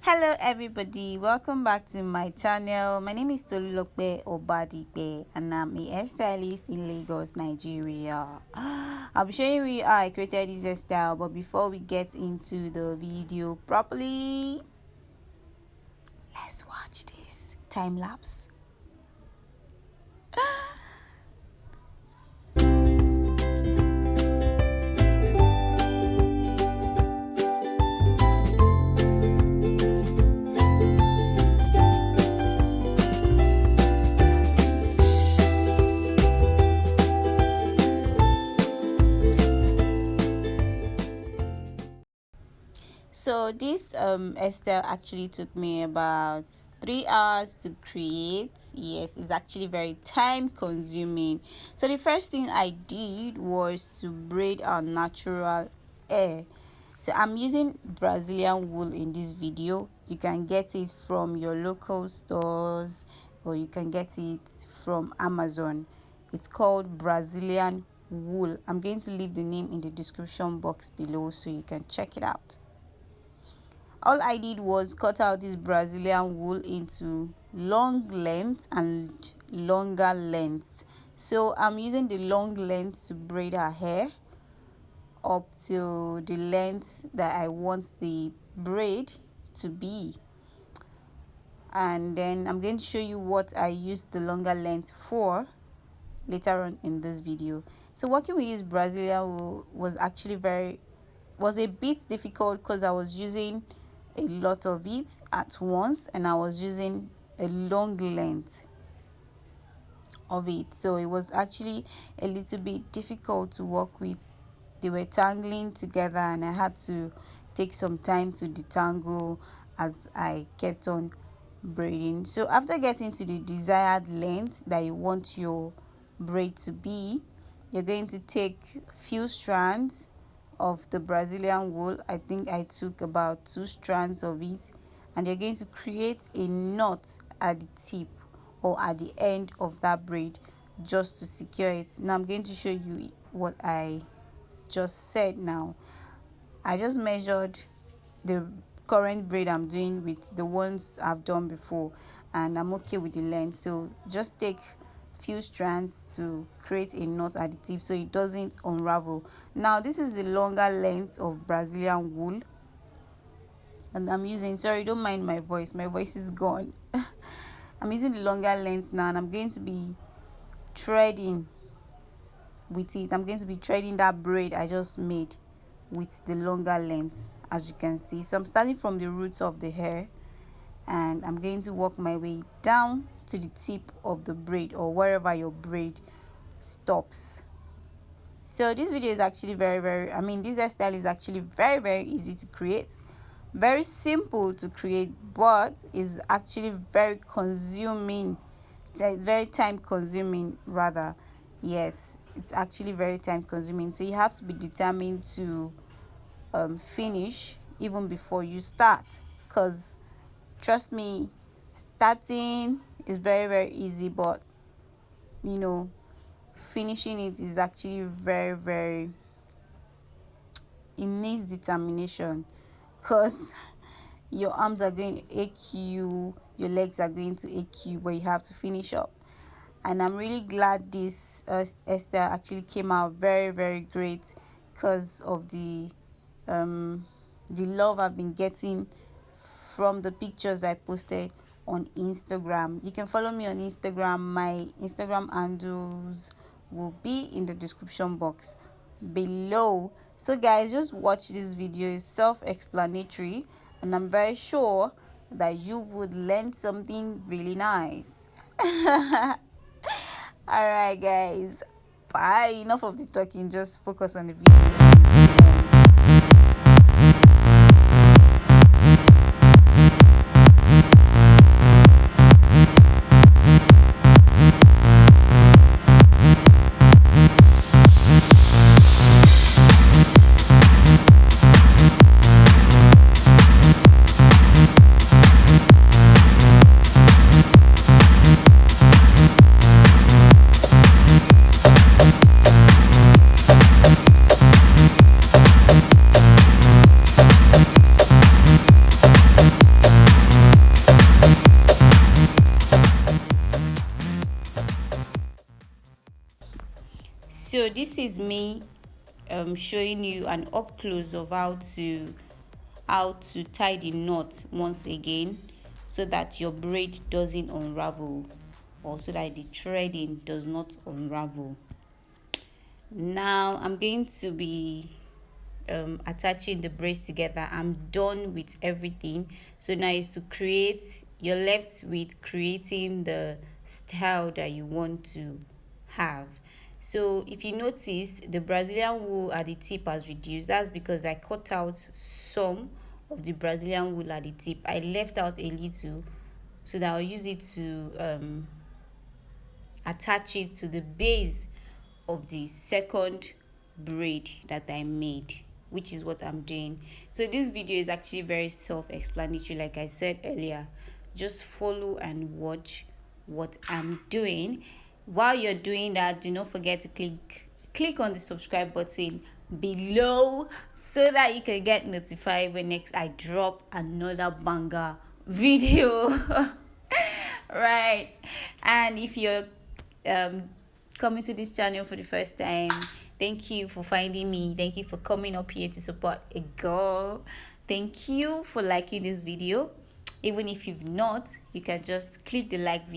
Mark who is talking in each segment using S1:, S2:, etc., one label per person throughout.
S1: Hello everybody, welcome back to my channel. My name is Tolulope Obadipe and I'm a hairstylist in Lagos, Nigeria. I'll be showing you how I created this hairstyle, but before we get into the video properly, let's watch this time lapse. So this hairstyle actually took me about 3 hours to create. Yes, it's actually very time consuming. So the first thing I did was to braid our natural hair. So I'm using Brazilian wool in this video. You can get it from your local stores or you can get it from Amazon. It's called Brazilian wool. I'm going to leave the name in the description box below so you can check it out. All I did was cut out this Brazilian wool into long length and longer length. So I'm using the long length to braid her hair up to the length that I want the braid to be. And then I'm going to show you what I used the longer length for later on in this video. So working with this Brazilian wool was actually a bit difficult because I was using a lot of it at once and I was using a long length of it, so it was actually a little bit difficult to work with. They were tangling together and I had to take some time to detangle as I kept on braiding. So after getting to the desired length that you want your braid to be, you're going to take few strands of the Brazilian wool. I think I took about 2 strands of it, and you're going to create a knot at the tip or at the end of that braid just to secure it. Now I'm going to show you what I just said. Now I just measured the current braid I'm doing with the ones I've done before and I'm okay with the length. So just take few strands to create a knot at the tip so it doesn't unravel. Now this is the longer length of Brazilian wool and I'm using, sorry, don't mind my voice is gone. I'm using the longer length now and I'm going to be threading with it. I'm going to be threading that braid I just made with the longer length, as you can see. So I'm starting from the roots of the hair and I'm going to work my way down to the tip of the braid or wherever your braid stops. So this video is actually this hairstyle is actually very easy to create, very simple to create, but is actually very consuming. It's very time consuming rather. Yes, it's actually very time consuming, so you have to be determined to finish even before you start, because trust me, starting is very easy, but finishing it is actually very it needs determination, because your arms are going to ache you, your legs are going to ache you, but you have to finish up. And I'm really glad this hairstyle actually came out very great because of the love I've been getting from the pictures I posted on Instagram. You can follow me on Instagram. My Instagram handles will be in the description box below. So guys, just watch this video. It's self-explanatory and I'm very sure that you would learn something really nice. Alright guys, bye. Enough of the talking, just focus on the video. this is me showing you an up close of how to tie the knot once again, so that your braid doesn't unravel, or so that the threading does not unravel. Now I'm going to be attaching the braids together. I'm done with everything, so now is to create. You're left with creating the style that you want to have. So if you noticed, the Brazilian wool at the tip has reduced. That's because I cut out some of the Brazilian wool at the tip. I left out a little so that I'll use it to attach it to the base of the second braid that I made, which is what I'm doing. So this video is actually very self-explanatory. Like I said earlier, just follow and watch what I'm doing. While you're doing that, do not forget to click on the subscribe button below, so that you can get notified when next I drop another banger video. Right. And if you're coming to this channel for the first time, thank you for finding me. Thank you for coming up here to support a girl. Thank you for liking this video. Even if you've not, you can just click the like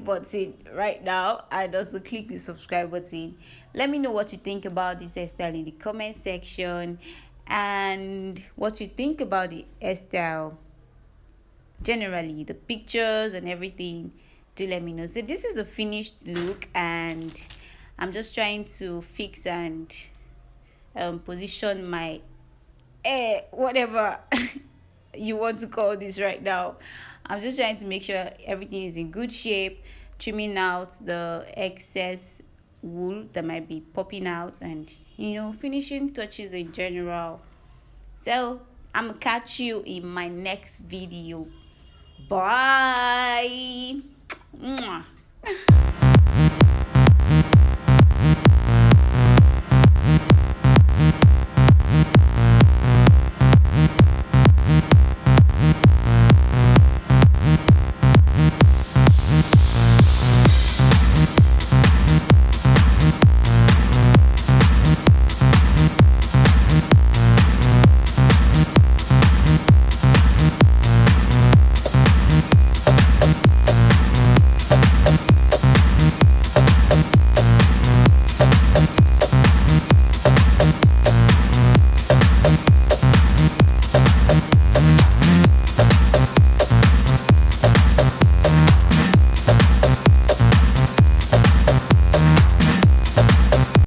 S1: button right now, and also click the subscribe button. Let me know what you think about this hairstyle in the comment section, and what you think about the hairstyle generally, the pictures and everything. Do let me know. So this is a finished look, and I'm just trying to fix and position my whatever you want to call this right now. I'm just trying to make sure everything is in good shape, trimming out the excess wool that might be popping out, and finishing touches in general. So I'm gonna catch you in my next video. Bye. Mwah.